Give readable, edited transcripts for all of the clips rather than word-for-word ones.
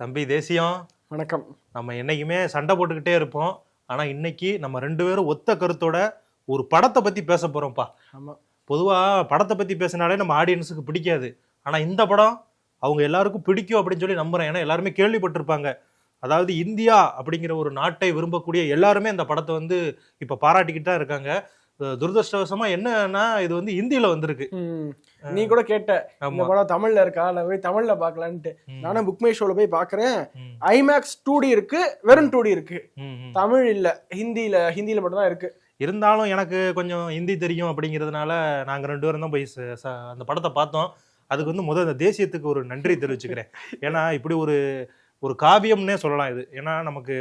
தம்பி தேசியம் வணக்கம். நம்ம என்னைக்குமே சண்டை போட்டுக்கிட்டே இருப்போம். ஆனா இன்னைக்கு நம்ம 2 பேரும் ஒத்த கருத்தோட ஒரு படத்தை பத்தி பேச போறோம்ப்பா. ஆமா, பொதுவா படத்தை பத்தி பேசினாலே நம்ம ஆடியன்ஸுக்கு பிடிக்காது. ஆனா இந்த படம் அவங்க எல்லாருக்கும் பிடிக்கும் அப்படின்னு சொல்லி நம்புறேன். ஏன்னா எல்லாருமே கேள்விப்பட்டிருப்பாங்க. அதாவது இந்தியா அப்படிங்கிற ஒரு நாட்டை விரும்பக்கூடிய எல்லாருமே இந்த படத்தை வந்து இப்ப பாராட்டிக்கிட்டு தான் இருக்காங்க. துரதிருஷ்டவசமா என்னன்னா இது வந்து ஹிந்தியில வந்திருக்கு. நீ கூட கேட்ட இந்த படம் தமிழ்ல இருக்கா, இல்ல போய் தமிழ்ல பாக்கலான்ட்டு. நானும் புக் மை ஷோல போய் பாக்குறேன். ஐமேக்ஸ் 2D இருக்கு, வெறும் 2D இருக்கு, தமிழ் இல்ல, ஹிந்தியில மட்டும் தான் இருக்கு. இருந்தாலும் எனக்கு கொஞ்சம் ஹிந்தி தெரியும் அப்படிங்கிறதுனால நாங்க 2 பேரும் தான் போய் அந்த படத்தை பார்த்தோம். அதுக்கு வந்து முதல் இந்த தேசியத்துக்கு ஒரு நன்றி தெரிவிச்சுக்கிறேன். ஏன்னா இப்படி ஒரு காவியம்னே சொல்லலாம் இது. ஏன்னா நமக்கு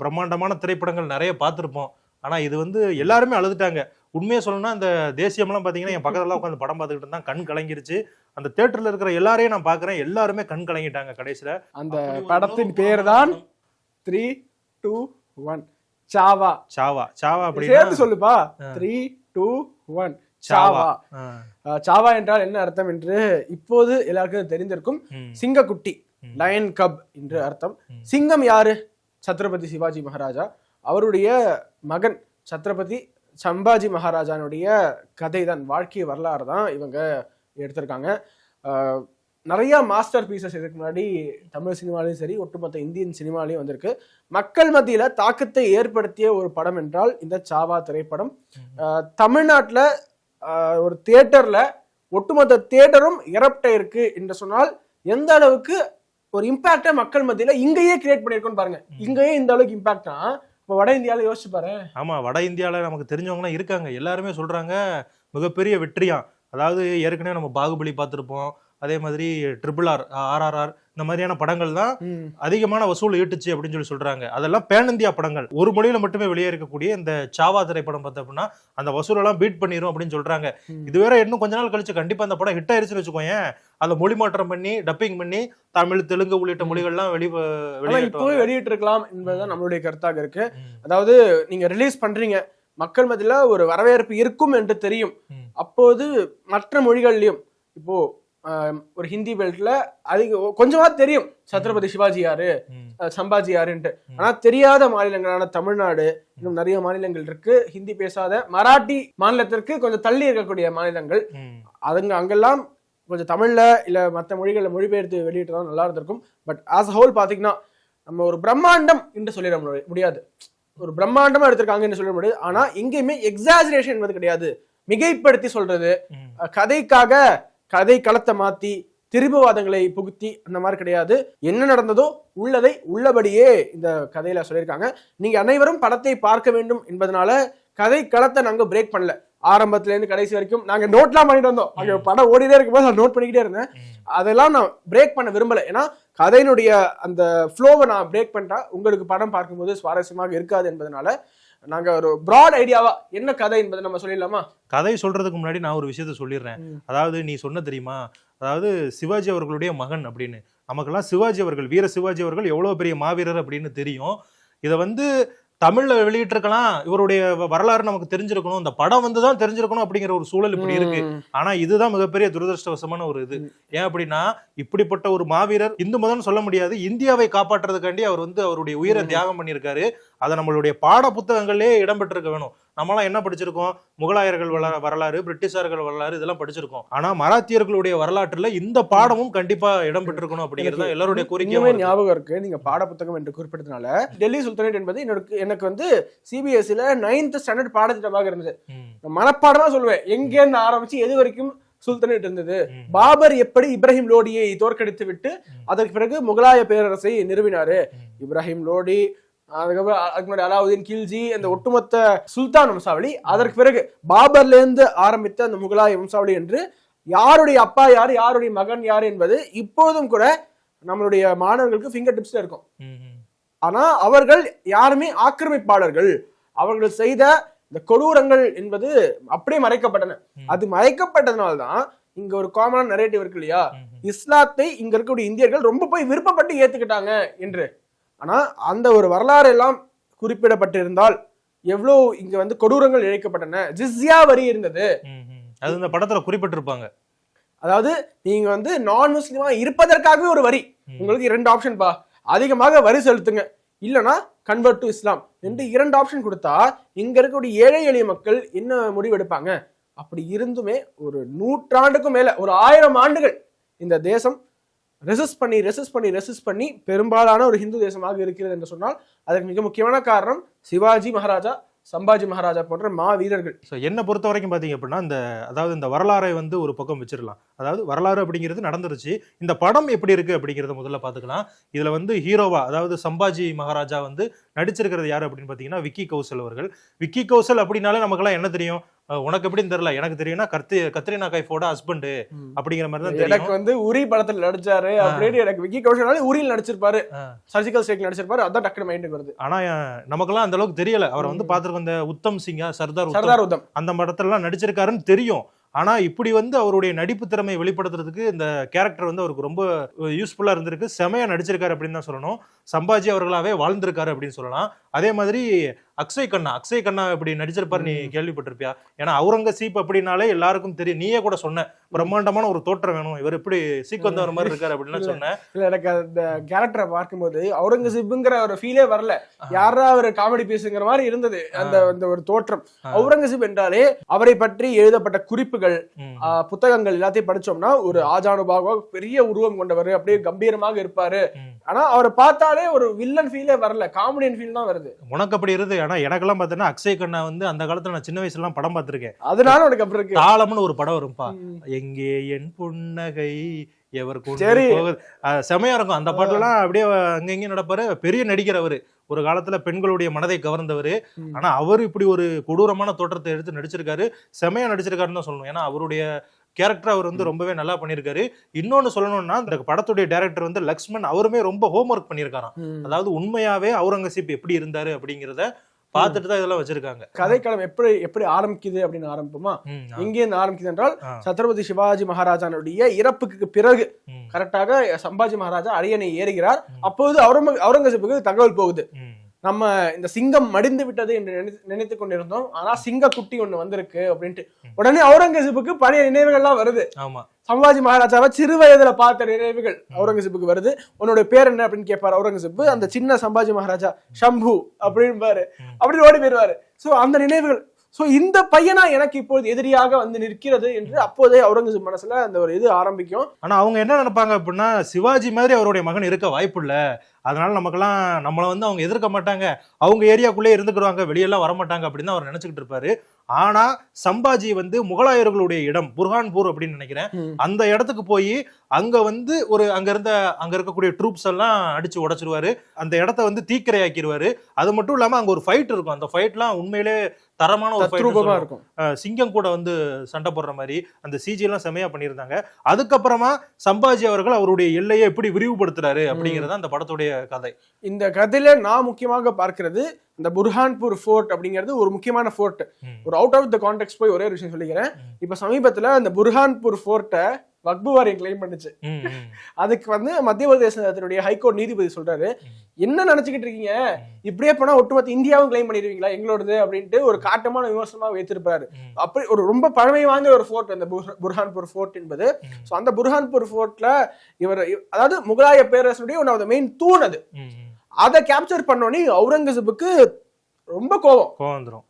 பிரம்மாண்டமான திரைப்படங்கள் நிறைய பார்த்துருப்போம். ஆனா இது வந்து எல்லாருமே அழுதுட்டாங்க. உண்மையை சொல்லணும்னா இந்த தேசியம்லாம் பாத்தீங்கன்னா என் பக்கத்துல உட்காந்து படம் பார்த்துக்கிட்டு இருந்தா கண் கலங்கிருச்சு. அந்த தியேட்டர்ல இருக்கிற எல்லாரையும் நான் பாக்குறேன், எல்லாருமே கண் கலங்கிட்டாங்க. கடைசியில அந்த படத்தின் பேர் தான் 3, 2, 1 சாவா. சாவா சாவா அப்படி சேர்த்து சொல்லுப்பா. 3, 2, 1 சாவா. சாவா என்றால் என்ன அர்த்தம் என்று இப்போது எல்லாருக்கும் தெரிந்திருக்கும். சிங்கக்குட்டி, லயன் கப் என்று அர்த்தம். சிங்கம் யாரு? சத்ரபதி சிவாஜி மகாராஜா. அவருடைய மகன் சத்ரபதி சம்பாஜி மகாராஜானுடைய கதை தான், வாழ்க்கை வரலாறு தான் இவங்க எடுத்திருக்காங்க. நிறைய மாஸ்டர் பீசஸ் இதுக்கு முன்னாடி தமிழ் சினிமாலையும் சரி, ஒட்டுமொத்த இந்தியன் சினிமாலையும் வந்திருக்கு. மக்கள் மத்தியில தாக்கத்தை ஏற்படுத்திய ஒரு படம் என்றால் இந்த சாவா திரைப்படம். தமிழ்நாட்டில் ஒரு தியேட்டர்ல ஒட்டுமொத்த தியேட்டரும் எரப்ட் இருக்கு என்று சொன்னால் எந்த அளவுக்கு ஒரு இம்பாக்டா மக்கள் மத்தியில இங்கேயே கிரியேட் பண்ணிருக்கோன்னு பாருங்க. இங்கேயே இந்த அளவுக்கு இம்பாக்டா இப்போ வட இந்தியாவில் யோசிச்சு பாரு. ஆமா, வட இந்தியாவில் நமக்கு தெரிஞ்சவங்களாம் இருக்காங்க. எல்லாருமே சொல்றாங்க மிகப்பெரிய வெற்றியா. அதாவது ஏற்கனவே நம்ம பாகுபலி பார்த்துருப்போம், அதே மாதிரி RRR, RRR இந்த மாதிரியான படங்கள் தான் அதிகமான வசூல் ஈட்டுச்சு அப்படின்னு சொல்லி சொல்றாங்க. அதெல்லாம் பேன் இந்தியா படங்கள். ஒரு மொழியில மட்டுமே வெளியே இருக்கக்கூடிய இந்த சாவா திரைப்படம் பார்த்த அப்படின்னா அந்த வசூலெல்லாம் பீட் பண்ணிரும் அப்படின்னு சொல்றாங்க. இது வேற இன்னும் கொஞ்ச நாள் கழிச்சு கண்டிப்பா அந்த படம் ஹிட் ஆயிருச்சுன்னு வச்சுக்கோங்க. அதை மொழி மாற்றம் பண்ணி டப்பிங் பண்ணி தமிழ், தெலுங்கு உள்ளிட்ட மொழிகள்லாம் வெளியிட்டு இருக்கலாம் என்பதுதான் நம்மளுடைய கருத்தாக இருக்கு. அதாவது நீங்க ரிலீஸ் பண்றீங்க, மக்கள் மத்தியில ஒரு வரவேற்பு இருக்கும் என்று தெரியும். அப்போது மற்ற மொழிகள்லயும் இப்போ ஒரு ஹிந்தி பெல்ட்ல கொஞ்சமா தெரியும் சத்ரபதி சிவாஜி யாரு, சம்பாஜி யாருன்ட்டு. ஆனா தெரியாத மாநிலங்களான தமிழ்நாடு, இன்னும் நிறைய மாநிலங்கள் இருக்கு, ஹிந்தி பேசாத மராட்டி மாநிலத்திற்கு கொஞ்சம் தள்ளி இருக்கக்கூடிய மாநிலங்கள். அங்கெல்லாம் கொஞ்சம் தமிழ்ல இல்ல மற்ற மொழிகள்ல மொழிபெயர்த்து வெளியிட்டு நல்லா இருந்திருக்கும். பட் ஆஸ் அ ஹோல் பாத்தீங்கன்னா நம்ம ஒரு பிரம்மாண்டம் என்று சொல்லிட முடியாது. ஒரு பிரம்மாண்டமா எடுத்திருக்காங்கன்னு சொல்ல முடியாது. ஆனா எங்கேயுமே எக்ஸாஜரேஷன் என்பது கிடையாது. மிகைப்படுத்தி சொல்றது, கதைக்காக கதை களத்தை மாத்தி திரும்பவாதங்களை புகுத்தி அந்த மாதிரி கிடையாது. என்ன நடந்ததோ உள்ளதை உள்ளபடியே இந்த கதையில சொல்லியிருக்காங்க. நீங்க அனைவரும் படத்தை பார்க்க வேண்டும் என்பதனால கதை களத்தை நாங்க பிரேக் பண்ணல. ஆரம்பத்துல இருந்து கடைசி வரைக்கும் நாங்க நோட்லாம் பண்ணிட்டு வந்தோம். அங்க படம் ஓடிட்டே இருக்கும்போது நான் நோட் பண்ணிக்கிட்டே இருந்தேன். அதெல்லாம் நான் பிரேக் பண்ண விரும்பல. ஏன்னா கதையினுடைய அந்த ஃப்ளோவை நான் பிரேக் பண்ணிட்டா உங்களுக்கு படம் பார்க்கும்போது சுவாரஸ்யமாக இருக்காது என்பதனால நாங்க ஒரு பிராட் ஐடியாவா என்ன கதை என்பதை நம்ம சொல்லிடலாமா? கதை சொல்றதுக்கு முன்னாடி நான் ஒரு விஷயத்த சொல்லிடுறேன். அதாவது நீ சொன்ன தெரியுமா, அதாவது சிவாஜி அவர்களுடைய மகன் அப்படின்னு. நமக்கெல்லாம் சிவாஜி அவர்கள், வீர சிவாஜி அவர்கள் எவ்வளவு பெரிய மாவீரர் அப்படின்னு தெரியும். இதை வந்து தமிழ்ல வெளியிட்டிருக்கலாம், இவருடைய வரலாறு நமக்கு தெரிஞ்சிருக்கணும், இந்த படம் வந்துதான் தெரிஞ்சிருக்கணும் அப்படிங்கிற ஒரு சூழல் இப்படி இருக்கு. ஆனா இதுதான் மிகப்பெரிய துரதிருஷ்டவசமான ஒரு இது. ஏன் அப்படின்னா இப்படிப்பட்ட ஒரு மாவீரர் இந்து மதம்னு சொல்ல முடியாது, இந்தியாவை காப்பாற்றுறதுக்காண்டி அவர் வந்து அவருடைய உயிரை தியாகம் பண்ணியிருக்காரு. அதை நம்மளுடைய பாட புத்தகங்களே இடம்பெற்றிருக்க வேணும். நம்மளாம் என்ன படிச்சிருக்கோம், முகலாயர்கள் வரலாறு, பிரிட்டிஷார்கள் வரலாறு இதெல்லாம் படிச்சிருக்கோம். ஆனா மராத்தியர்களுடைய வரலாற்றுல இந்த பாடமும் கண்டிப்பா இடம்பெற்றிருக்கணும் அப்படிங்கிறது எல்லாருடைய கோரிக்கையுமே ஞாபகம் இருக்கு. நீங்க பாட புத்தகம் என்று குறிப்பிட்டதுனால டெல்லி சுல்தானேட் என்பது எனக்கு வந்து CBSE 9th ஸ்டாண்டர்ட் பாடத்திட்டமாக இருந்தது. மனப்பாடமா சொல்லுவேன், எங்க இருந்து ஆரம்பிச்சு எது வரைக்கும் சுல்தானேட் இருந்தது. பாபர் எப்படி இப்ராஹிம் லோடியை தோற்கடித்து விட்டு அதற்கு பிறகு முகலாய பேரரசை நிறுவினாரு, இப்ராஹிம் லோடி, அதுக்கப்புறம் அலாவுதீன் கில்ஜி, அந்த ஒட்டுமொத்த சுல்தான் வம்சாவளி, அதற்கு பிறகு பாபர்ல இருந்து ஆரம்பித்த அந்த முகலாய வம்சாவளி என்று யாருடைய அப்பா யாரு, யாருடைய மகன் யாரு என்பது இப்போதும் கூட நம்மளுடைய மாணவர்களுக்கு ஃபிங்கர் டிப்ஸ்ல இருக்கும். ஆனா அவர்கள் யாருமே ஆக்கிரமிப்பாளர்கள். அவர்கள் செய்த இந்த கொடூரங்கள் என்பது அப்படியே மறைக்கப்பட்டன. அது மறைக்கப்பட்டதுனால்தான் இங்க ஒரு காமனான நரேட்டிவ் இருக்கு இல்லையா, இஸ்லாத்தை இங்க இருக்கக்கூடிய இந்தியர்கள் ரொம்ப போய் விருப்பப்பட்டு ஏத்துக்கிட்டாங்க என்று. ஆனா அந்த ஒரு வரலாறு எல்லாம் குறிப்பிடப்பட்டிருந்தால் எவ்வளவு இங்க வந்து கொடூரங்கள் இழைக்கப்பட்டன, ஜிஸ்யா வரி இருந்தது, அது இந்த படத்துல குறிப்பிட்டிருப்பாங்க. அதாவது நீங்க வந்து நான் முஸ்லிமா இருப்பதற்காகவே ஒரு வரி, உங்களுக்கு 2 ஆப்ஷன் பா, அதிகமாக வரி செலுத்துங்க, இல்லனா கன்வெர்ட் டு இஸ்லாம் என்று 2 ஆப்ஷன் கொடுத்தா இங்க இருக்கக்கூடிய ஏழை எளிய மக்கள் என்ன முடிவு எடுப்பாங்க? அப்படி இருந்துமே ஒரு 100 ஆண்டுக்கும் மேல, ஒரு 1000 ஆண்டுகள் இந்த தேசம் ரெசிஸ்ட் பண்ணி பெரும்பாலான ஒரு ஹிந்து தேசமாக இருக்கிறது என்று சொன்னால் அதுக்கு மிக முக்கியமான காரணம் சிவாஜி மகாராஜா, சம்பாஜி மகாராஜா போன்ற மா வீரர்கள். ஸோ என்னை பொறுத்த வரைக்கும் பார்த்தீங்க அப்படின்னா, அதாவது இந்த வரலாறை வந்து ஒரு பக்கம் வச்சிடலாம். அதாவது வரலாறு அப்படிங்கிறது நடந்துருச்சு, இந்த படம் எப்படி இருக்கு அப்படிங்கிறத முதல்ல பார்த்துக்கலாம். இதுல வந்து ஹீரோவா, அதாவது சம்பாஜி மகாராஜா வந்து நடிச்சிருக்கிறது யாரு அப்படின்னு பார்த்தீங்கன்னா விக்கி கௌசல் அவர்கள். விக்கி கௌசல் அப்படின்னாலே நமக்கெல்லாம் என்ன தெரியும்? உனக்கு எப்படின்னு தெரியல, எனக்கு தெரியும்னா கத்ரீனா கைஃபோட ஹஸ்பண்ட் அப்படிங்கிற மாதிரி தான் தெரியும். எனக்கு வந்து உரி படத்துல நடிச்சாரு அப்படின்னு எனக்கு விக்கி கௌசல்னாலே உரியில் நடிச்சிருப்பாரு, சர்ஜிக்கல் ஸ்ட்ரைக் நடிச்சிருப்பாரு, அதான் டக்குனு மைண்டுக்கு வருது. ஆனா நமக்கெல்லாம் அந்த அளவுக்கு தெரியல. அவரை வந்து பார்த்திருக்கோம், இந்த உத்தம் சிங்கா, சர்தார் உத்தம் அந்த படத்துல எல்லாம் நடிச்சிருக்காருன்னு தெரியும். ஆனா இப்படி வந்து அவருடைய நடிப்பு திறமையை வெளிப்படுத்துறதுக்கு இந்த கேரக்டர் வந்து அவருக்கு ரொம்ப யூஸ்ஃபுல்லா இருந்திருக்கு. செமையா நடிச்சிருக்காரு அப்படின்னு தான் சொல்லணும். சம்பாஜி அவர்களாவே வாழ்ந்திருக்காரு அப்படின்னு சொல்லலாம். அதே மாதிரி அக்ஷய் கண்ணா இப்படி நடிச்சிருப்பாரு, நீ கேள்விப்பட்டிருப்பியா? ஏன்னா அவுரங்கசீப் அப்படின்னாலே எல்லாருக்கும் தெரியும். நீயே கூட சொன்ன பிரம்மாண்டமான ஒரு தோற்றம் வேணும், இவர் எப்படி சீக் வந்தவர் மாதிரி இருக்காரு அப்படின்னு சொன்னேன். இல்ல, எனக்கு அந்த கேரக்டரை பார்க்கும்போது அவுரங்கசீப்ங்கிற ஒரு ஃபீலே வரல, யாரா ஒரு காமெடி பீஸுங்கிற மாதிரி இருந்தது அந்த ஒரு தோற்றம். அவுரங்கசீப் என்றாலே அவரை பற்றி எழுதப்பட்ட குறிப்புகள், புத்தகங்கள் எல்லாத்தையும் படிச்சோம்னா ஒரு ஆஜானுபாக பெரிய உருவம் கொண்டவர், அப்படியே கம்பீரமாக இருப்பாரு. ஆனா அவரை பார்த்தாலே ஒரு வில்லன் ஃபீலே வரல, காமெடியன் ஃபீல் தான் வருது. உனக்கு அப்படி இருது. ஆனா எனக்கெல்லாம் பார்த்தீங்கன்னா அக்ஷய் கண்ணா வந்து அந்த காலத்துல நான் சின்ன வயசுல எல்லாம் படம் பார்த்திருக்கேன். அதனால உனக்கு அப்படி இருக்கு. தாளம்னு ஒரு படம் வரும்பா, எங்கே என் புன்னகை எவர் கொண்டு போகுது, செமையா இருக்கும் அந்த பாட்டுலாம். அப்படியே அங்கங்க நடப்பாரு, பெரிய நடிகர் அவரு, ஒரு காலத்துல பெண்களுடைய மனதை கவர்ந்தவர். ஆனா அவர் இப்படி ஒரு கொடூரமான தோற்றத்தை எடுத்து நடிச்சிருக்காரு, செமையா நடிச்சிருக்காருன்னு தான் சொல்லணும். ஏன்னா அவருடைய கேரக்டர் அவர் வந்து ரொம்பவே நல்லா பண்ணியிருக்காரு. இன்னொன்னு சொல்லணும்னா, இந்த படத்துடைய டைரக்டர் வந்து லக்ஷ்மண், அவருமே ரொம்ப ஹோம்ஒர்க் பண்ணியிருக்காராம். அதாவது உண்மையாவே அவுரங்கசீப் எப்படி இருந்தாரு அப்படிங்கிறத பார்த்துட்டு தான் இதெல்லாம் வச்சிருக்காங்க. கதைக்களம் எப்படி ஆரம்பிக்குது அப்படின்னு ஆரம்பிப்போமா? எங்கேருந்து ஆரம்பிக்குது என்றால், சத்ரபதி சிவாஜி மகாராஜானுடைய இறப்புக்கு பிறகு கரெக்டாக சம்பாஜி மகாராஜா அரியணை ஏறுகிறார். அப்போது அவுரங்கசீப்புக்கு தகவல் போகுது, நம்ம இந்த சிங்கம் மடிந்து விட்டது என்று நினைத்து கொண்டிருந்தோம், ஆனா சிங்க குட்டி ஒண்ணு வந்திருக்கு அப்படின்ட்டு. உடனே அவுரங்கசீப்புக்கு பழைய நினைவுகள்லாம் வருது. சம்பாஜி மகாராஜாவை சிறு வயதுல பார்த்த நினைவுகள் அவுரங்கசீப்புக்கு வருது. உன்னோட பேர் என்ன அப்படின்னு கேட்பாரு அவுரங்கசீப். அந்த சின்ன சம்பாஜி மகாராஜா ஷம்பு அப்படின்னு அப்படி ஓடி போயிருவாரு. சோ அந்த நினைவுகள், சோ இந்த பையனா எனக்கு இப்போது எதிரியாக வந்து நிற்கிறது என்று அப்போதே அவுரங்கசீப் மனசுல அந்த ஒரு இது ஆரம்பிக்கும். ஆனா அவங்க என்ன நினைப்பாங்க அப்படின்னா, சிவாஜி மாதிரி அவருடைய மகன் இருக்க வாய்ப்பு இல்ல, அதனால நமக்கெல்லாம் நம்மளை வந்து அவங்க எதிர்க்க மாட்டாங்க, அவங்க ஏரியாக்குள்ளே இருந்துக்குருவாங்க, வெளியெல்லாம் வரமாட்டாங்க அப்படின்னு அவர் நினைச்சுக்கிட்டு இருப்பாரு. ஆனா சம்பாஜி வந்து முகலாயர்களுடைய இடம் புர்ஹான்பூர் அப்படின்னு நினைக்கிறேன், அந்த இடத்துக்கு போய் அங்க வந்து அங்க இருக்கக்கூடிய ட்ரூப்ஸ் எல்லாம் அடிச்சு உடைச்சிருவாரு, அந்த இடத்த வந்து தீக்கிரையாக்கிடுவாரு. அது மட்டும் இல்லாம அங்க ஒரு ஃபைட் இருக்கும், அந்த ஃபைட்லாம் உண்மையிலே தரமான ஒரு ஃபைட் இருக்கும். சிங்கம் கூட வந்து சண்டை போடுற மாதிரி அந்த சிஜி எல்லாம் செமையா பண்ணியிருந்தாங்க. அதுக்கப்புறமா சம்பாஜி அவர்கள் அவருடைய எல்லையை எப்படி விரிவுபடுத்துறாரு அப்படிங்கறது அந்த படத்துடைய கதை. இந்த கதையில நான் முக்கியமாக பார்க்கிறது இந்த புர்ஹான்பூர் ஃபோர்ட் அப்படிங்கிறது ஒரு முக்கியமான ஃபோர்ட். ஒரு அவுட் ஆஃப் த கான்டெக்ஸ்ட் போய் ஒரே விஷயம் சொல்லிக்கிறேன். இப்ப சமீபத்துல அந்த புர்ஹான்பூர் ஃபோர்ட்டை வக்பு வாரியம் கிளைம் பண்ணுச்சு. அதுக்கு வந்து மத்திய பிரதேசத்தினுடைய ஹைகோர்ட் நீதிபதி சொல்றாரு, என்ன நினைச்சுக்கிட்டு இருக்கீங்க, இப்படியே போனா ஒட்டுமொத்த இந்தியாவும் கிளைம் பண்ணிடுவீங்களா எங்களோடது அப்படின்ட்டு ஒரு காட்டமான விமர்சனமா வைத்திருப்பாரு. அப்படி ஒரு ரொம்ப பழமை வாய்ந்த ஒரு ஃபோர்ட் அந்த புர்ஹான்பூர் ஃபோர்ட் என்பது. சோ அந்த புர்ஹான்பூர் ஃபோர்ட்ல இவர், அதாவது முகலாய பேரரசுடைய ஒன் ஆஃப் த மெயின் தூண் அது. அதை கேப்சர் பண்ணோன்னே அவுரங்கசீப்புக்கு ரொம்ப கோபம் வந்துரும்.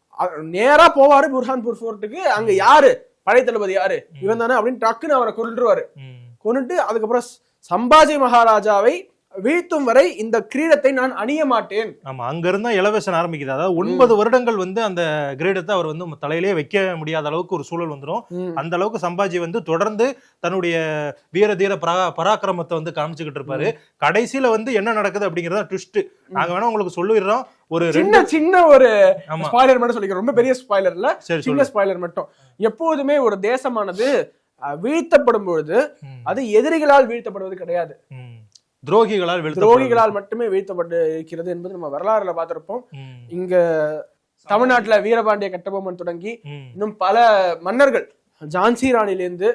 நேரா போவாரு புர்ஹான்பூர் ஃபோர்ட்டுக்கு. அங்க யாரு படை தளபதி, யாரு இவன் தானே அப்படின்னு டக்குன்னு அவரை கொன்றுவாரு. கொன்னுட்டு அதுக்கப்புறம் சம்பாஜி மகாராஜாவை வீழ்த்தும் வரை இந்த கிரீடத்தை நான் அணிய மாட்டேன். ஆமா, அங்க இருந்தா எலவேஷன் ஆரம்பிக்குது. அதாவது 9 வருடங்கள் வந்து அந்த கிரீடத்தை அவர் வந்து தலையிலேயே வைக்க முடியாத அளவுக்கு ஒரு சூழல் வந்துடும். அந்த அளவுக்கு சம்பாஜி வந்து தொடர்ந்து தன்னுடைய வீர தீர பராக்கிரமத்தை வந்து காமிச்சுக்கிட்டு இருப்பாரு. கடைசியில வந்து என்ன நடக்குது அப்படிங்கறத ட்விஸ்ட் நாங்க வேணா உங்களுக்கு சொல்லிடுறோம். ஒரு சின்ன ஒரு ஸ்பாயிலர் மட்டும் சொல்லிக்கிறோம், ரொம்ப பெரிய ஸ்பாயிலர் இல்ல, சின்ன ஸ்பாயிலர் மட்டும். எப்போதுமே ஒரு தேசமானது வீழ்த்தப்படும் பொழுது அது எதிரிகளால் வீழ்த்தப்படுவது கிடையாது, துரோகிகளால் மட்டுமே வீழ்த்தப்பட்டு இருக்கிறது என்பது நம்ம வரலாறுல பார்த்திருப்போம். இங்க தமிழ்நாட்டுல வீரபாண்டிய கட்டபொம்மன் தொடங்கி இன்னும் பல மன்னர்கள், ஜான்சி ராணிலிருந்து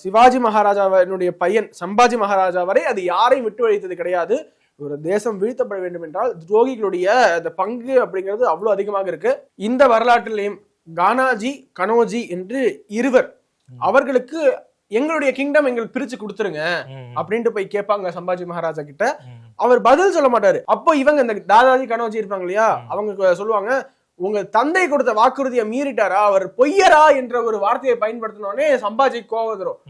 சிவாஜி மகாராஜாவினுடைய பையன் சம்பாஜி மகாராஜா வரை அது யாரையும் விட்டு வைத்தது கிடையாது. ஒரு தேசம் வீழ்த்தப்பட வேண்டும் என்றால் துரோகிகளுடைய அந்த பங்கு அப்படிங்கிறது அவ்வளவு அதிகமாக இருக்கு. இந்த வரலாற்றிலையும் கானாஜி கனோஜி என்று இருவர், அவர்களுக்கு எங்களுடைய கிங்டம் எங்களுக்கு பிரிச்சு கொடுத்துருங்க அப்படின்ட்டு போய் கேட்பாங்க சம்பாஜி மகாராஜா கிட்ட. அவர் பதில் சொல்ல மாட்டாரு. அப்போ இவங்க இந்த தாதாஜி கனோஜி இருப்பாங்க இல்லையா, அவங்க சொல்லுவாங்க, உங்க தந்தை கொடுத்த வாக்குறுதியை மீறிட்டாரா, அவர் பொய்யரா என்ற ஒரு வார்த்தையை பயன்படுத்தினோடனே சம்பாஜி கோவம் வரும்.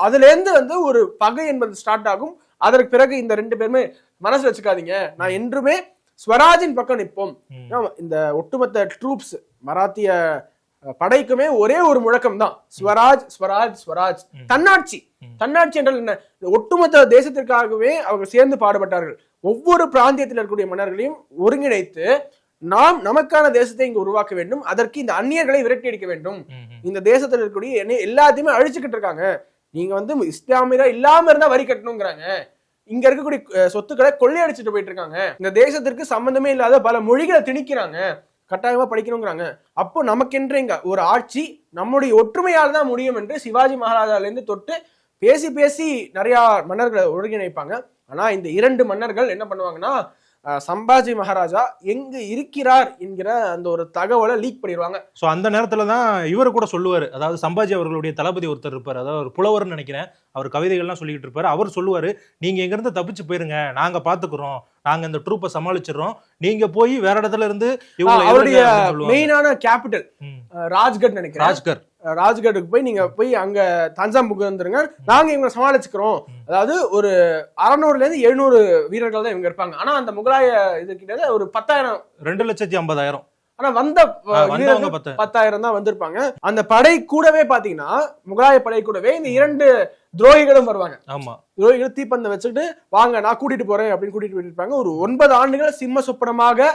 அதுல இருந்து வந்து ஒரு பகை என்பது ஸ்டார்ட் ஆகும். அதற்கு பிறகு இந்த 2 பேருமே மனசுல வச்சுக்காதீங்க, நான் என்றுமே ஸ்வராஜின் பக்கம் நிற்போம். இந்த ஒட்டுமொத்த ட்ரூப்ஸ் மராத்திய படைக்குமே ஒரே ஒரு முழக்கம் தான், ஸ்வராஜ் ஸ்வராஜ் ஸ்வராஜ். தன்னாட்சி. தன்னாட்சி என்றால் என்ன? ஒட்டுமொத்த தேசத்திற்காகவே அவர்கள் சேர்ந்து பாடுபட்டார்கள். ஒவ்வொரு பிராந்தியத்தில் இருக்கக்கூடிய மன்னர்களையும் ஒருங்கிணைத்து நாம் நமக்கான தேசத்தை இங்க உருவாக்க வேண்டும், அதற்கு இந்த அந்நியர்களை விரட்டி அடிக்க வேண்டும், இந்த தேசத்தில் இருக்கக்கூடிய எல்லாத்தையுமே அழிச்சுக்கிட்டு இருக்காங்க, நீங்க வந்து இஸ்லாமியரா இல்லாம இருந்தா வரி கட்டணுங்கிறாங்க, இங்க இருக்கக்கூடிய சொத்துக்களை கொள்ளையடிச்சுட்டு போயிட்டு இருக்காங்க, இந்த தேசத்திற்கு சம்பந்தமே இல்லாத பல மொழிகளை திணிக்கிறாங்க, கட்டாயமா படிக்கணுங்கிறாங்க. அப்போ நமக்கென்று இங்க ஒரு ஆட்சி நம்முடைய ஒற்றுமையால் தான் முடியும் என்று சிவாஜி மகாராஜால இருந்து தொட்டு பேசி பேசி நிறைய மன்னர்களை ஒருங்கிணைப்பாங்க. ஆனா இந்த 2 மன்னர்கள் என்ன பண்ணுவாங்கன்னா, சம்பாஜி மகாராஜா எங்க இருக்கிறார் என்கிற அந்த ஒரு தகவலை லீக் பண்ணிடுவாங்க. ஸோ அந்த நேரத்துல தான் இவர் கூட சொல்லுவார், அதாவது சம்பாஜி அவர்களுடைய தளபதி ஒருத்தர் இருப்பார், அதாவது ஒரு புலவர்னு நினைக்கிறேன், அவர் கவிதைகள்லாம் சொல்லிக்கிட்டு இருப்பாரு. அவர் சொல்லுவாரு, நீங்க எங்க இருந்து தப்பிச்சு போயிருங்க, நாங்க பாத்துக்கிறோம், நாங்க இந்த ட்ரூப்பை சமாளிச்சிடறோம், நீங்க போய் வேற இடத்துல இருந்து. அவருடைய மெயினான கேபிட்டல் ராஜ்கட் நினைக்கிறேன், ராஜ்கட்டுக்கு போய் நீங்க போய் அங்க தஞ்சாம்புக்கு வந்துருங்க, நாங்க இவங்க சமாளிச்சுக்கிறோம். அதாவது ஒரு 600ல இருந்து 700 வீரர்கள் தான் இவங்க இருப்பாங்க. ஆனா அந்த முகலாய இது கிட்ட ஒரு 10,000 2,50,000. ஆனா வந்த 10,000 தான் வந்திருப்பாங்க. அந்த படை கூடவே பாத்தீங்கன்னா, முகலாய படை கூடவே இந்த 2 துரோகிகளும் வருவாங்க. ஆமா, துரோகிகள் தீப்பந்த வச்சுட்டு வாங்க நான் கூட்டிட்டு போறேன் அப்படின்னு கூட்டிட்டு போயிட்டு இருப்பாங்க. ஒரு 9 ஆண்டுகள் சிம்ம சொப்பனமாக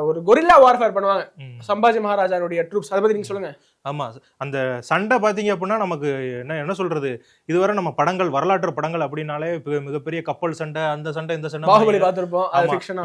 ஒரு கொரில்லா வார்ஃபேர் பண்ணுவாங்க சம்பாஜி மகாராஜாவுடைய ட்ரூப்ஸ். அதை பத்தி நீங்க சொல்லுங்க. ஆமா, அந்த சண்டை பாத்தீங்க அப்படின்னா நமக்கு என்ன சொல்றது, இதுவரை நம்ம படங்கள், வரலாற்று படங்கள் அப்படின்னாலே மிகப்பெரிய கப்பல் சண்டை, அந்த சண்டை இந்த சண்டை பாகுபலி பார்த்திருப்போம்.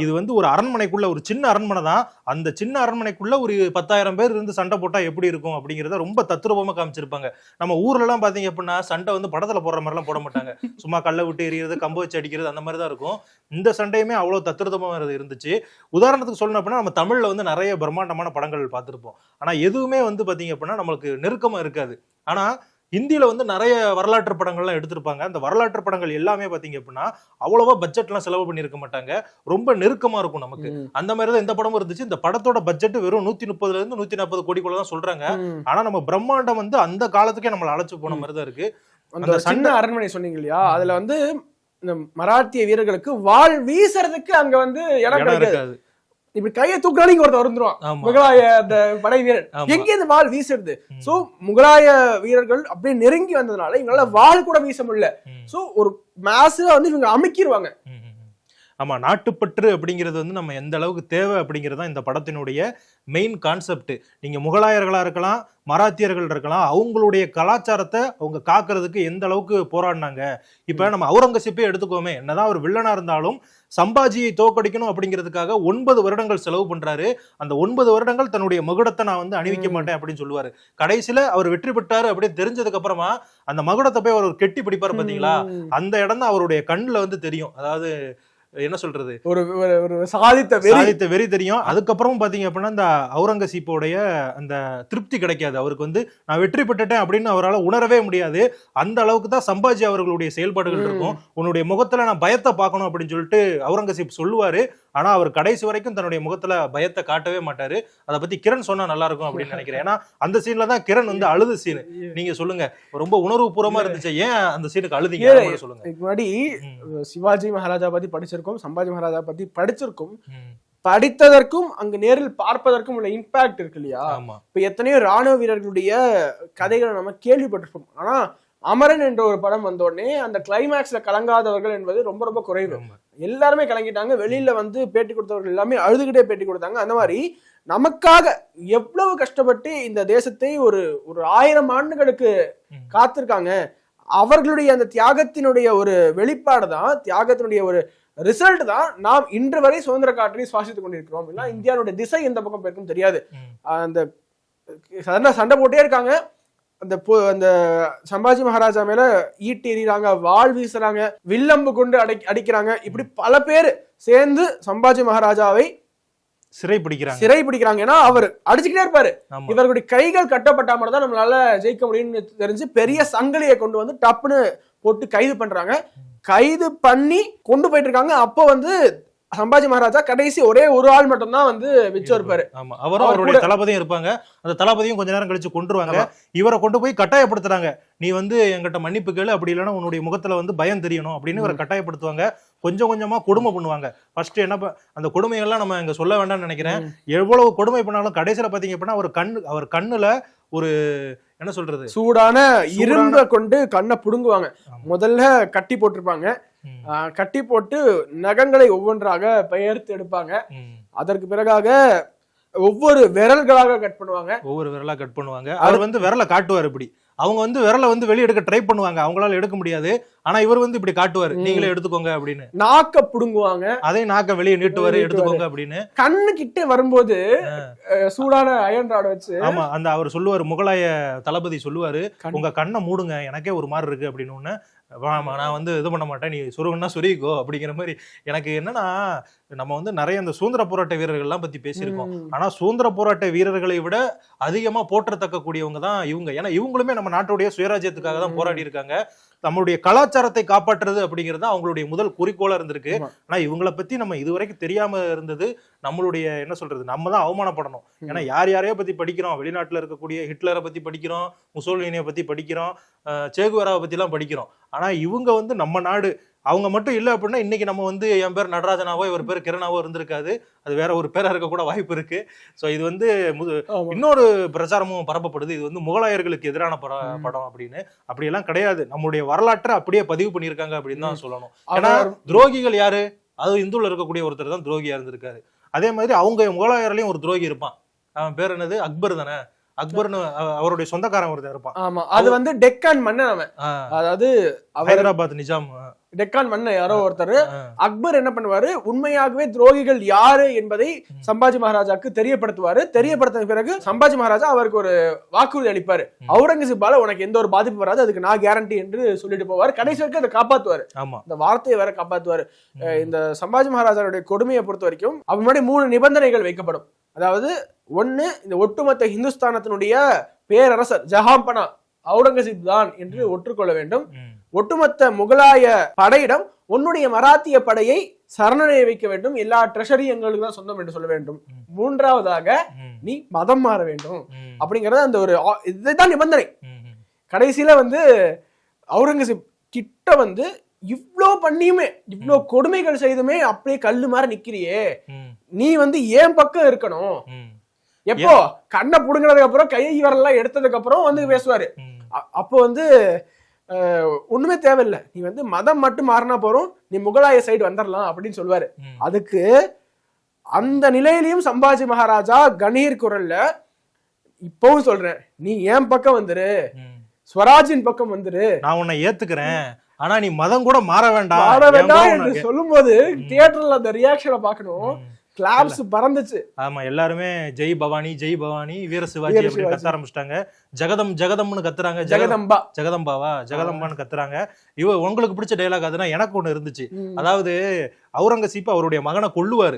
இது வந்து ஒரு அரண்மனைக்குள்ள, ஒரு சின்ன அரண்மனை தான், அந்த சின்ன அரண்மனைக்குள்ள ஒரு 10,000 பேர் இருந்து சண்டை போட்டா எப்படி இருக்கும் அப்படிங்கறத ரொம்ப தத்ரூபமா காமிச்சிருப்பாங்க. நம்ம ஊர்ல எல்லாம் பாத்தீங்க அப்படின்னா சண்டை வந்து படத்துல போடுற மாதிரி எல்லாம் போட மாட்டாங்க, சும்மா கல்லை விட்டு எறிகிறது, கம்பு வச்சு அடிக்கிறது, அந்த மாதிரி தான் இருக்கும். இந்த சண்டையுமே அவ்வளவு தத்ரூபமா இருந்துச்சு. உதாரணத்துக்கு சொல்லணும் அப்படின்னா, நம்ம தமிழ்ல வந்து நிறைய பிரம்மாண்டமான படங்கள் பார்த்திருப்போம், ஆனா எதுவுமே வந்து பாத்தீங்க அப்படின்னா நம்மளுக்கு நெருக்கமா இருக்காது. ஆனா இந்தியில வந்து நிறைய வரலாற்று படங்கள்லாம் எடுத்திருப்பாங்க. அந்த வரலாற்று படங்கள் எல்லாமே பாத்தீங்க அப்படின்னா அவ்வளவா பட்ஜெட்லாம் செலவு பண்ணியிருக்க மாட்டாங்க, ரொம்ப நெருக்கமா இருக்கும் நமக்கு. அந்த மாதிரி தான் இந்த படமும் இருந்துச்சு. இந்த படத்தோட பட்ஜெட் வெறும் 130 இருந்து 140 கோடிக்குள்ள தான் சொல்றாங்க. ஆனா நம்ம பிரம்மாண்டம் வந்து அந்த காலத்துக்கே நம்மள அழைச்சு போன மாதிரி தான் இருக்கு. அந்த சின்ன அரண்மனை சொன்னீங்க இல்லையா, அதுல வந்து இந்த மராத்திய வீரர்களுக்கு வாள் வீசுறதுக்கு அங்க வந்து இடம் இருக்காது. இப்படி கையை தூக்குறாங்க ஒருத்தர் வந்துருவான், முகலாய அந்த படை வீரர் எங்க இந்த வாள் வீசுறது. சோ முகலாய வீரர்கள் அப்படியே நெருங்கி வந்ததுனால இவங்களால வாள் கூட வீச முடியல. சோ ஒரு மேசிவா வந்து இவங்க அமுக்கிடுவாங்க. ஆமா, நாட்டுப்பற்று அப்படிங்கிறது வந்து நம்ம எந்த அளவுக்கு தேவை அப்படிங்கிறது தான் இந்த படத்தினுடைய மெயின் கான்செப்ட். நீங்க முகலாயர்களா இருக்கலாம், மராத்தியர்கள் இருக்கலாம், அவங்களுடைய கலாச்சாரத்தை அவங்க காக்கிறதுக்கு எந்த அளவுக்கு போராடினாங்க. இப்ப நம்ம அவுரங்கசீப்பே எடுத்துக்கோமே, என்னதான் ஒரு வில்லனா இருந்தாலும் சம்பாஜியை தோக்கடிக்கணும் அப்படிங்கிறதுக்காக 9 வருடங்கள் செலவு பண்றாரு. அந்த 9 வருடங்கள் தன்னுடைய மகுடத்தை நான் வந்து அணிவிக்க மாட்டேன் அப்படின்னு சொல்லுவாரு. கடைசியில அவர் வெற்றி பெற்றாரு அப்படின்னு தெரிஞ்சதுக்கு அப்புறமா அந்த மகுடத்தை போய் அவர் கெட்டி பிடிப்பாரு பாத்தீங்களா, அந்த இடம் தான் அவருடைய கண்ணுல வந்து தெரியும். அதாவது என்ன சொல்றது, ஒரு சாதித்த வெறி தெரியும். அதுக்கப்புறம் பாத்தீங்க அப்படின்னா இந்த அவுரங்கசீப்போடைய அந்த திருப்தி கிடைக்காது அவருக்கு. வந்து நான் வெற்றி பெற்றுட்டேன் அப்படின்னு அவரால் உணரவே முடியாது. அந்த அளவுக்கு தான் சம்பாஜி அவர்களுடைய செயல்பாடுகள் இருக்கும். உன்னுடைய முகத்துல நான் பயத்தை பார்க்கணும் அப்படின்னு சொல்லிட்டு அவுரங்கசீப் சொல்லுவாரு. ஆனா அவர் கடைசி வரைக்கும் தன்னுடைய முகத்துல பயத்தை காட்டவே மாட்டாரு. அதை பத்தி கிரண் சொன்னா நல்லா இருக்கும் அப்படின்னு நினைக்கிறேன். ஏன்னா அந்த சீன்ல தான் கிரண் வந்து அழுது சீன். நீங்க சொல்லுங்க, ரொம்ப உணர்வு பூர்வமா இருந்துச்சு, ஏன் அந்த சீனுக்கு அழுதிங்க சொல்லுங்க. முன்னாடி சிவாஜி மகாராஜா பத்தி படிச்சிருக்கோம், சம்பாஜி மகாராஜா பத்தி படிச்சிருக்கும், படித்ததற்கும் அங்கு நேரில் பார்ப்பதற்கும் உள்ள இம்பாக்ட் இருக்கு இல்லையா. இப்ப எத்தனையோ ராணுவ வீரர்களுடைய கதைகளை நம்ம கேள்விப்பட்டிருப்போம். ஆனா அமரன் என்ற ஒரு படம் வந்த உடனே அந்த கிளைமேக்ஸ்ல கலங்காதவர்கள் என்பது ரொம்ப ரொம்ப குறைவு. எல்லாருமே கலங்கிட்டாங்க. வெளியில வந்து பேட்டி கொடுத்தவர்கள் எல்லாமே அழுதுகிட்டே பேட்டி கொடுத்தாங்க. அந்த மாதிரி நமக்காக எவ்வளவு கஷ்டப்பட்டு இந்த தேசத்தை ஒரு 1000 ஆண்டுகளுக்கு காத்திருக்காங்க. அவர்களுடைய அந்த தியாகத்தினுடைய ஒரு வெளிப்பாடு தான், தியாகத்தினுடைய ஒரு ரிசல்ட் தான் நாம் இன்று வரை சுதந்திர காற்றை சுவாசித்துக் கொண்டிருக்கிறோம். இல்ல இந்தியாவுடைய திசை எந்த பக்கம் போயிருக்கும் தெரியாது. அந்த சண்டை போட்டே இருக்காங்க. அந்த சம்பாஜி மகாராஜா மேல ஈட்டி எறிறாங்க, வாள் வீசுறாங்க, வில்லம்பு கொண்டு அடிக்கிறாங்க. இப்படி பல பேர் சேர்ந்து சம்பாஜி மகாராஜாவை சிறை பிடிக்கிறாங்க. சிறை பிடிக்கிறாங்க. ஏன்னா அவர் அடிச்சுக்கிட்டே இருப்பாரு. இவர்களுடைய கைகள் கட்டப்பட்டா மட்டும் தான் நம்மளால ஜெயிக்க முடியும்னு தெரிஞ்சு பெரிய சங்கிலியை கொண்டு வந்து டப்புன்னு போட்டு கைது பண்றாங்க. கைது பண்ணி கொண்டு போயிட்டு இருக்காங்க. அப்போ வந்து சம்பாஜி மகாராஜா கடைசி ஒரே ஒரு ஆள் மட்டும் தான் வந்து மிச்சம் இருப்பாரு. ஆமா, அவரும் அவருடைய தளபதியும் இருப்பாங்க. அந்த தளபதியும் கொஞ்ச நேரம் கழிச்சு கொண்டுருவாங்க. இவரை கொண்டு போய் கட்டாயப்படுத்துறாங்க. நீ வந்து என்கிட்ட மன்னிப்பு கேளு, அப்படி இல்லைன்னா உன்னுடைய முகத்துல வந்து பயம் தெரியணும் அப்படின்னு இவரை கட்டாயப்படுத்துவாங்க. கொஞ்சம் கொஞ்சமா கொடுமை பண்ணுவாங்க. ஃபர்ஸ்ட் என்ன அந்த கொடுமைகள்லாம் நம்ம இங்க சொல்ல வேண்டாம்னு நினைக்கிறேன். எவ்வளவு கொடுமை பண்ணாலும் கடைசியில பாத்தீங்க அப்படின்னா அவர் கண்ணுல ஒரு என்ன சொல்றது, சூடான இரும்ப கொண்டு கண்ணை புடுங்குவாங்க. முதல்ல கட்டி போட்டிருப்பாங்க. கட்டி போட்டு நகங்களை ஒவ்வொன்றாக பெயர்த்து எடுப்பாங்க. அதற்கு பிறகாக ஒவ்வொரு விரல்களாக கட் பண்ணுவாங்க. ஒவ்வொரு விரலா கட் பண்ணுவாங்க. அவர் வந்து விரலை காட்டுவார். இப்படி அவங்க வந்து விரலை வந்து வெளியே எடுக்க ட்ரை பண்ணுவாங்க. அவங்களால எடுக்க முடியாது. ஆனா இவர் வந்து இப்படி காட்டுவாரு, நீங்களே எடுத்துக்கோங்க அப்படின்னு. நாக்க புடுங்குவாங்க. அதே நாக்க வெளியே நீட்டுவாரு, எடுத்துக்கோங்க அப்படின்னு. கண்ணு கிட்ட வரும்போது சூடான அயன் ராட் வச்சு, ஆமா, அந்த அவர் சொல்லுவாரு, முகலாய தளபதி சொல்லுவாரு, உங்க கண்ணை மூடுங்க, எனக்கே ஒரு மாதிரி இருக்கு அப்படின்னு. நான் வந்து இது பண்ண மாட்டேன், நீ சொருகுன்னா சொருகிக்கோ அப்படிங்கிற மாதிரி. எனக்கு என்னன்னா, நம்ம வந்து நிறைய இந்த சுதந்திர போராட்ட வீரர்கள்லாம் பத்தி பேசியிருக்கோம். ஆனா சுதந்திர போராட்ட வீரர்களை விட அதிகமா போற்றத்தக்க கூடியவங்க தான் இவங்க. ஏன்னா இவங்களுமே நம்ம நாட்டுடைய சுயராஜ்யத்துக்காக தான் போராடி இருக்காங்க. நம்மளுடைய கலாச்சாரத்தை காப்பாற்றுறது அப்படிங்கிறது அவங்களுடைய முதல் குறிக்கோளா இருந்திருக்கு. ஆனா இவங்களை பத்தி நம்ம இதுவரைக்கும் தெரியாம இருந்தது நம்மளுடைய என்ன சொல்றது, நம்ம தான் அவமானப்படணும். ஏன்னா யாரையோ பத்தி படிக்கிறோம், வெளிநாட்டுல இருக்கக்கூடிய ஹிட்லரை பத்தி படிக்கிறோம், முசோலினியை பத்தி படிக்கிறோம், சேகுவேராவை பத்தி எல்லாம் படிக்கிறோம். ஆனா இவங்க வந்து நம்ம நாடு, அவங்க மட்டும் இல்லை அப்படின்னா இன்னைக்கு நம்ம வந்து என் பேர் நடராஜனாவோ இவர் பேர் கிரணாவோ இருந்திருக்காது. அது வேற ஒரு பேரா இருக்க கூட வாய்ப்பு இருக்கு. ஸோ இது வந்து இன்னொரு பிரச்சாரமும் பரப்பப்படுது, இது வந்து முகலாயர்களுக்கு எதிரான படம் அப்படின்னு. அப்படியெல்லாம் கிடையாது. நம்மளுடைய வரலாற்றை அப்படியே பதிவு பண்ணியிருக்காங்க அப்படின்னு தான் சொல்லணும். ஏன்னா துரோகிகள் யாரு, அது இந்துல இருக்கக்கூடிய ஒருத்தர் தான் துரோகியா இருந்திருக்காரு. அதே மாதிரி அவங்க முகலாயர்லயும் ஒரு துரோகி இருப்பான். அவன் பேர் என்னது, அக்பர் தானே. அக்பர்னு அவருடைய சொந்தக்காரன் ஒருத்தர் இருப்பான். ஆமா, அது வந்து டெக்கான் மன்னன் அவன். அதாவது ஹைதராபாத் நிஜாம் டெக்கான் மன்னன் யாரோ ஒருத்தர். அக்பர் என்ன பண்ணுவாரு, உண்மையாகவே துரோகிகள் யாரு என்பதை சம்பாஜி மகாராஜாக்கு தெரியப்படுத்துவாரு. தெரியப்படுத்த பிறகு சம்பாஜி மகாராஜா அவருக்கு ஒரு வாக்குறுதி அளிப்பாரு, அவுரங்கசீப்பால உனக்கு எந்த ஒரு பாதிப்பு வராது, அதுக்கு நான் கேரண்டி என்று சொல்லிட்டு போவார். கடைசி வரைக்கும் அதை காப்பாத்துவாரு. இந்த வார்த்தையை வேற காப்பாத்துவாரு. இந்த சம்பாஜி மகாராஜாவுடைய கொடுமையை பொறுத்த வரைக்கும் அவர் முன்னாடி 3 நிபந்தனைகள் வைக்கப்படும். அதாவது ஒண்ணு, இந்த ஒட்டுமொத்த இந்துஸ்தானத்தினுடைய பேரரசர் ஜஹாம்பனா அவுரங்கசீப் தான் என்று ஒற்றுக்கொள்ள வேண்டும். ஒட்டுமொத்த முகலாய படையிடம் உன்னுடைய மராத்திய படையை சரணடைய வைக்க வேண்டும். எல்லா ட்ரெஷரி எங்களுக்கு தான் சொந்தம் என்று சொல்ல வேண்டும். 3வதாக நீ மதம் மாற வேண்டும் அப்படிங்கறது அந்த ஒரு இதுதான் நிபந்தனை. கடைசியில வந்து அவுரங்கசீப் கிட்ட வந்து இவ்ளோ பண்ணியுமே, இவ்ளோ கொடுமைகள் செய்துமே அப்படியே கல்லு மாதிரி நிக்கிறியே, நீ வந்து ஏன் பக்கம் இருக்கணும். எப்போ கண்ணை புடுங்கினதுக்கு அப்புறம் கை வரலாம் எடுத்ததுக்கு அப்புறம் வந்து பேசுவாரு. அப்போ வந்து ஒண்ணுமே தேவையில்லை, நீ வந்து மதம் மட்டும் மாறினா போறோம், நீ முகலாய சைடு வந்துடலாம் அப்படின்னு சொல்லுவாரு. அதுக்கு அந்த நிலையிலையும் சம்பாஜி மகாராஜா கணீர் குரல்ல இப்பவும் சொல்றேன், நீ என் பக்கம் வந்துரு, ஸ்வராஜின் பக்கம் வந்துரு, நான் உன்னை ஏத்துக்கிறேன், ஆனா நீ மதம் கூட மாற வேண்டாம் என்று சொல்லும் போது தியேட்டர்ல அந்த ரியாக்ஷனை பார்க்கணும். கிளாப்ஸ் பறந்துச்சு. ஆமா, எல்லாருமே ஜெய் பவானி ஜெய் பவானி வீர சிவாஜி அப்படின்னு கத்த ஆரம்பிச்சிட்டாங்க. ஜெகதம்னு கத்துறாங்க. ஜெகதம்பான்னு கத்துறாங்க. உங்களுக்கு பிடிச்ச டைலாக் அதுனா எனக்கு ஒண்ணு இருந்துச்சு. அதாவது அவுரங்கசீப் அவருடைய மகனை கொல்லுவாரு.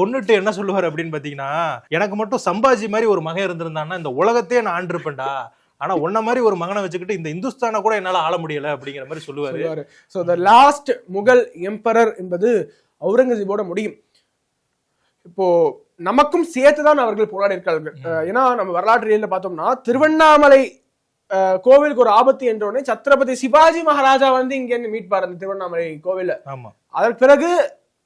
கொன்னுட்டு என்ன சொல்லுவாரு அப்படின்னு பாத்தீங்கன்னா, எனக்கு மட்டும் சம்பாஜி மாதிரி ஒரு மகன் இருந்திருந்தான்னா இந்த உலகத்தையே நான் ஆண்டிருப்பேன்டா, ஆனா உன்ன மாதிரி ஒரு மகனை வச்சுக்கிட்டு இந்த இந்துஸ்தானை கூட என்னால ஆள முடியல அப்படிங்கிற மாதிரி சொல்லுவாரு. So the last Mughal emperor என்பது அவுரங்கசீப்போட முடியும். இப்போ நமக்கும் சேர்த்துதான் அவர்கள் போராடி இருக்காங்க. ஏன்னா நம்ம வரலாற்று பார்த்தோம்னா திருவண்ணாமலை கோவிலுக்கு ஒரு ஆபத்து என்றோடனே சத்ரபதி சிவாஜி மகாராஜா வந்து இங்க இருந்து மீட்பார் அந்த திருவண்ணாமலை கோவில. அதற்கு பிறகு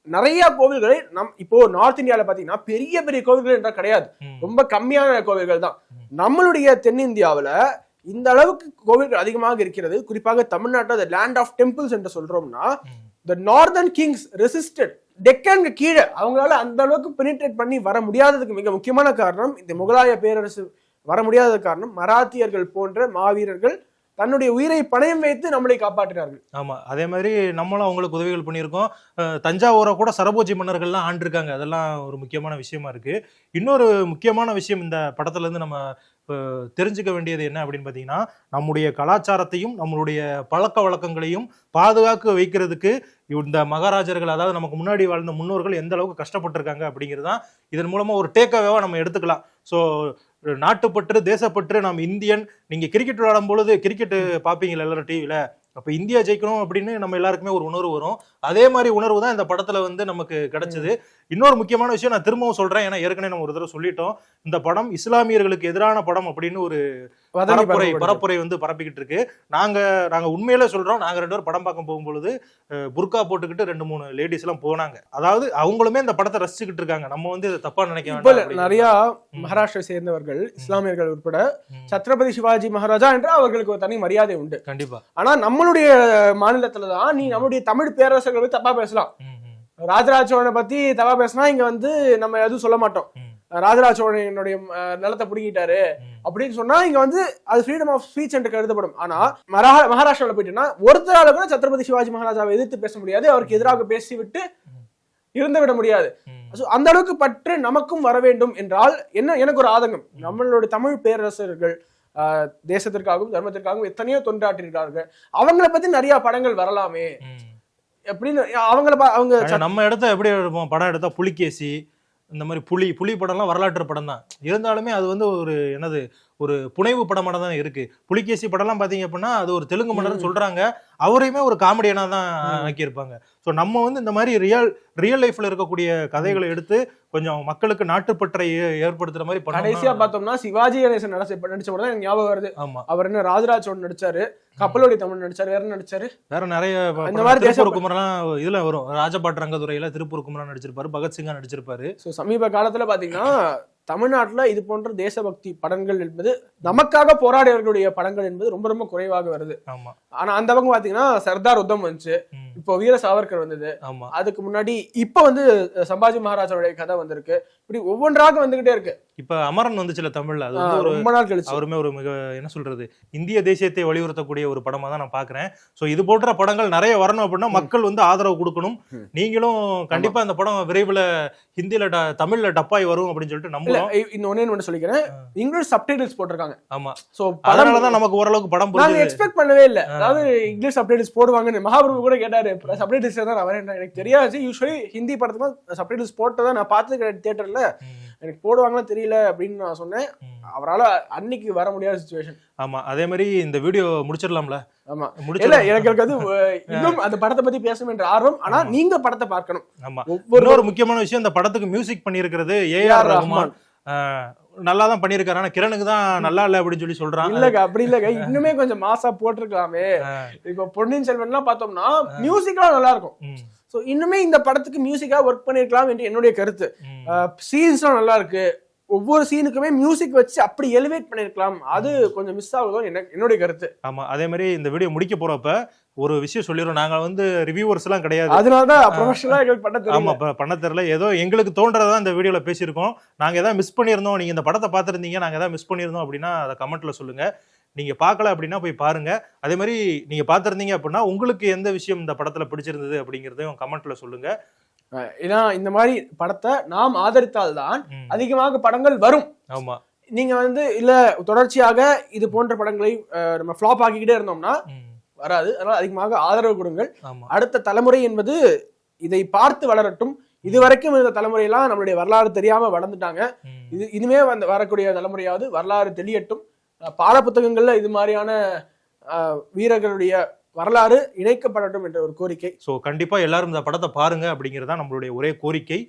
நிறைய கோவில்களை இப்போ நார்த் இந்தியாவில பாத்தீங்கன்னா பெரிய பெரிய கோவில்கள் என்றால் கிடையாது, ரொம்ப கம்மியான கோவில்கள் தான். நம்மளுடைய தென்னிந்தியாவில இந்த அளவுக்கு கோவில்கள் அதிகமாக இருக்கிறது. குறிப்பாக தமிழ்நாட்டில் லேண்ட் ஆஃப் டெம்பிள்ஸ் என்று சொல்றோம்னா the northern kings resisted. டெக்கானுக்கு கீழே அவங்களால அந்த அளவுக்கு பெனிட்ரேட் பண்ணி வர முடியாததுக்கு மிக முக்கியமான காரணம், இந்த முகலாய பேரரசு வர முடியாத காரணம், மராத்தியர்கள் போன்ற மாவீரர்கள் தன்னுடைய உயிரை பணயம் வைத்து நம்மளை காப்பாற்றினார்கள். ஆமா, அதே மாதிரி நம்மளும் அவங்களுக்கு உதவிகள் பண்ணியிருக்கோம். தஞ்சாவூரை கூட சரபோஜி மன்னர்கள்லாம் ஆண்டிருக்காங்க. அதெல்லாம் ஒரு முக்கியமான விஷயமா இருக்கு. இன்னொரு முக்கியமான விஷயம் இந்த படத்துல இருந்து நம்ம தெரிஞ்சுக்க வேண்டியது என்ன அப்படின்னு பார்த்தீங்கன்னா, நம்முடைய கலாச்சாரத்தையும் நம்மளுடைய பழக்க வழக்கங்களையும் பாதுகாக்க வைக்கிறதுக்கு இந்த மகாராஜர்கள், அதாவது நமக்கு முன்னாடி வாழ்ந்த முன்னோர்கள் எந்த அளவுக்கு கஷ்டப்பட்டிருக்காங்க அப்படிங்கிறது தான் இதன் மூலமா ஒரு டேக்அவேவா நம்ம எடுத்துக்கலாம். ஸோ நாட்டுப்பற்று, தேசப்பற்று, நாம் இந்தியன். நீங்க கிரிக்கெட் விளையாடும் பொழுது கிரிக்கெட் பார்ப்பீங்க எல்லாரும் டிவியில, அப்ப இந்தியா ஜெயிக்கணும் அப்படின்னு நம்ம எல்லாருக்குமே ஒரு உணர்வு வரும். அதே மாதிரி உணர்வு தான் இந்த படத்துல வந்து நமக்கு கிடைச்சது. இன்னொரு முக்கியமான விஷயம் நான் திரும்பவும் சொல்றேன், ஏன்னா ஏற்கனவே நம்ம ஒரு தடவை சொல்லிட்டோம், இந்த படம் இஸ்லாமியர்களுக்கு எதிரான படம் அப்படின்னு ஒரு பரப்புரை வந்து பரப்பிக்கிட்டு இருக்கு. நாங்க உண்மையில சொல்றோம், நாங்க 2 பேரும் படம் பார்க்க போகும்பொழுது புர்கா போட்டுக்கிட்டு 2-3 லேடிஸ் எல்லாம் போனாங்க. அதாவது அவங்களுமே இந்த படத்தை ரசிச்சுக்கிட்டு இருக்காங்க. நம்ம வந்து இதை தப்பா நினைக்க வேண்டாம். நிறைய மகாராஷ்டிரா சேர்ந்தவர்கள், இஸ்லாமியர்கள் உட்பட சத்ரபதி சிவாஜி மகாராஜா என்று அவர்களுக்கு ஒரு தனி மரியாதை உண்டு. கண்டிப்பா. ஆனா நம்மளுடைய மாநிலத்துலதான் நீ நம்மளுடைய தமிழ் பேரரசர்களை பத்தி தப்பா பேசலாம். ராஜராஜ சோழனை பத்தி தப்பா பேசினா இங்க வந்து நம்ம எதுவும் சொல்ல மாட்டோம். ராஜராஜ சோழனுடைய நிலத்தை பிடிக்கிட்டாரு அப்படின்னு சொன்னா இங்க வந்து அது ஃப்ரீடம் ஆஃப் ஸ்பீச் என்று கருதப்படும். ஆனா மகாராஷ்டிராவில் போயிட்டோம்னா ஒருத்தரால கூட சத்ரபதி சிவாஜி மகாராஜாவை எதிர்த்து பேச முடியாது, அவருக்கு எதிராக பேசிவிட்டு இருந்து விட முடியாது. அந்த அளவுக்கு பற்று நமக்கும் வர வேண்டும் என்றால் என்ன, எனக்கு ஒரு ஆதங்கம். நம்மளுடைய தமிழ் பேரரசர்கள் தேசத்திற்காகவும் தர்மத்திற்காகவும் எத்தனையோ தொண்டாற்றிருக்கார்கள். அவங்களை பத்தி நிறைய படங்கள் வரலாமே அப்படின்னு அவங்க நம்ம இடத்த எப்படி எடுப்போம், படம் எடுத்தா புலிகேசி, இந்த மாதிரி புலி படம்லாம் வரலாற்று படம் தான். இருந்தாலுமே அது வந்து ஒரு என்னது, ஒரு புனைவு படமாக தான் இருக்கு. புலிகேசி படம்லாம் பாத்தீங்க அப்படின்னா அது ஒரு தெலுங்கு மன்னர்னு சொல்றாங்க, அவரையுமே ஒரு காமெடியனா தான் ஆக்கியிருப்பாங்க. ஸோ நம்ம வந்து இந்த மாதிரி ரியல் லைஃப்ல இருக்கக்கூடிய கதைகளை எடுத்து கொஞ்சம் மக்களுக்கு நாட்டுப்பற்றை ஏற்படுத்துற மாதிரி. கடைசியா பார்த்தோம்னா சிவாஜி கணேசன் நடிச்ச படம் தான் எனக்கு ஞாபகம் வருது. ஆமா, அவர் என்ன ராஜராஜ சோழன் நடிச்சாரு, கப்பலோடி தமிழ் நடிச்சாரு, வேற நிறைய இந்த மாதிரி திருப்பூர் குமரன் இதுல வரும். ராஜபாட்டு ரங்கத்துறையில திருப்பூர் குமரன் நடிச்சிருப்பாரு, பகத்சிங்கா நடிச்சிருப்பாரு. ஸோ சமீப காலத்துல பாத்தீங்கன்னா தமிழ்நாட்டுல இது போன்ற தேசபக்தி படங்கள் என்பது, நமக்காக போராடியவர்களுடைய படங்கள் என்பது ரொம்ப ரொம்ப குறைவாக வருது. ஆனா அந்த பக்கம் பாத்தீங்கன்னா சர்தார் உத்தம் வந்துச்சு, இப்போ வீர சாவர்கர் வந்தது, அதுக்கு முன்னாடி இப்ப வந்து சம்பாஜி மகாராஜாவுடைய கதை வந்திருக்கு. இப்படி ஒவ்வொன்றாக வந்துகிட்டே இருக்கு. இப்ப அமரன் வந்துச்சுல தமிழ்ல, அது வந்து ரொம்ப நாள் கழிச்சு. அவருமே ஒரு மிக என்ன சொல்றது, இந்திய தேசியத்தை வலியுறுத்தக்கூடிய ஒரு படமா தான் நான் பாக்குறேன். சோ இது போன்ற படங்கள் நிறைய வரணும் அப்படின்னா மக்கள் வந்து ஆதரவு கொடுக்கணும். நீங்களும் கண்டிப்பா இந்த படம் விரைவில் ஹிந்தில தமிழ்ல டப்பாய் வரும் அப்படின்னு சொல்லிட்டு நம்புறோம். இன்னொன்னு சொல்லிக்கிறேன், இங்கிலீஷ் சப்டைட்டில்ஸ் போட்டிருக்காங்க. ஆமா, சோ அதனாலதான் நமக்கு ஓரளவுக்கு படம் நாங்க எக்ஸ்பெக்ட் பண்ணவே இல்ல. அதாவது இங்கிலீஷ் சப்டைட்டில்ஸ் போடுவாங்கன்னு மகாபிரபு கூட கேட்டாரு, சப்டைட்டில்ஸ் தான் நான் வரேன். எனக்கு தெரியாது, யூசுவலி ஹிந்தி படத்துக்கு சப்டைட்டில்ஸ் போட்டதா நான் பார்த்து தியேட்டர்ல, எனக்கு போடுவாங்கன்னு தெரியல அப்படின்னு நான் சொன்னேன். அவரால் அன்னைக்கு வர முடியாத சிச்சுவேஷன். ஆமா, அதே மாதிரி இந்த வீடியோ முடிச்சிடலாம்ல. ஆமா, முடிச்சல. எனக்கு அது இன்னும் அந்த படத்தை பத்தி பேசணும் என்ற ஆர்வம். ஆனா நீங்க படத்தை பார்க்கணும். ஆமா, ஒரு முக்கியமான விஷயம், இந்த படத்துக்கு மியூசிக் பண்ணியிருக்கிறது ஏஆர் ரஹ்மான். நல்லா தான் பண்ணிருக்காரு, ஆனா கிரணுக்கு தான் நல்லா இல்ல அப்படின்னு சொல்லி சொல்றாங்க. இல்லங்க, அப்படி இல்லங்க, இன்னுமே கொஞ்சம் மாசா போட்டிருக்கலாமே. இப்ப பொன்னியின் செல்வன் எல்லாம் பார்த்தோம்னா மியூசிக்லாம் நல்லா இருக்கும். சோ இன்னுமே இந்த படத்துக்கு மியூசிக்கா ஒர்க் பண்ணிருக்கலாம் என்று என்னுடைய கருத்து. சீன்ஸ்லாம் நல்லா இருக்கு, ஒவ்வொரு சீனுக்குமே மியூசிக் வச்சு அப்படி எலிவேட் பண்ணிருக்கலாம், அது கொஞ்சம் மிஸ் ஆகுதோ என்னுடைய கருத்து. ஆமா, அதே மாதிரி இந்த வீடியோ முடிக்க போறப்ப ஒரு விஷயம் சொல்லிடுறோம், நாங்க வந்து ரிவ்யூவர்ஸ் எல்லாம் கிடையாது, அதனாலதான் ப்ரொஃபஷனலா எங்களுக்கு பண்ண தெரியல. ஆமா, பண்ண தெரியல, ஏதோ எங்களுக்கு தோன்றதான் இந்த வீடியோல பேசியிருக்கோம். நாங்க ஏதாவது மிஸ் பண்ணியிருந்தோம், நீங்க இந்த படத்தை பார்த்திருந்தீங்க, நாங்க ஏதாவது மிஸ் பண்ணியிருந்தோம் அப்படின்னா அதை கமெண்ட்ல சொல்லுங்க. நீங்க பார்க்கல அப்படின்னா போய் பாருங்க. அதே மாதிரி நீங்க பார்த்திருந்தீங்க அப்படின்னா உங்களுக்கு எந்த விஷயம் இந்த படத்துல பிடிச்சிருந்தது அப்படிங்கறதையும் கமெண்ட்ல சொல்லுங்க. ஏன்னா இந்த மாதிரி படத்தை நாம் ஆதரித்தால்தான் அதிகமாக படங்கள் வரும். ஆமா, நீங்க வந்து இல்ல தொடர்ச்சியாக இது போன்ற படங்களை நம்ம ஃபிளாப் ஆக்கிக்கிட்டே இருந்தோம்னா வராது. அதனால அதிகமாக ஆதரவு கொடுங்கள். அடுத்த தலைமுறை என்பது இதை பார்த்து வளரட்டும். இதுவரைக்கும் இந்த தலைமுறையெல்லாம் நம்மளுடைய வரலாறு தெரியாம வளர்ந்துட்டாங்க. இனிமே வரக்கூடிய தலைமுறையாவது வரலாறு தெரியட்டும். பாட புத்தகங்கள்ல இது மாதிரியான வீரர்களுடைய வரலாறு இணைக்கப்படட்டும் என்ற ஒரு கோரிக்கை. ஸோ கண்டிப்பா எல்லாரும் இந்த படத்தை பாருங்க அப்படிங்கிறதா நம்மளுடைய ஒரே கோரிக்கை.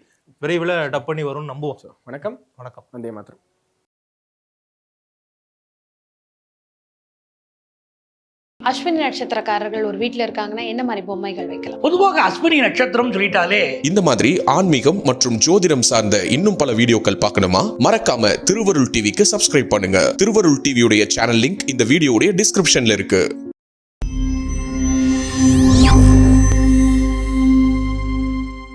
விரைவில் டப் பண்ணி வரும்னு நம்புவோம். வணக்கம். வந்தே மாத்திரம். அஸ்வினி நட்சத்திரக்காரர்கள் ஒரு வீட்டுல இருக்காங்கன்னா என்ன மாதிரி பொம்மைகள் வைக்கலாம்? பொதுவாக அஸ்வினி நட்சத்திரம் சொல்லிட்டாலே இந்த மாதிரி ஆன்மீகம் மற்றும் ஜோதிடம் சார்ந்த இன்னும் பல வீடியோக்கள் பார்க்கணுமா? மறக்காம திருவருள் டிவிக்கு சப்ஸ்கிரைப் பண்ணுங்க. திருவருள் டிவியுடைய சேனல் லிங்க் இந்த வீடியோடைய டிஸ்கிரிப்ஷன்ல இருக்கு.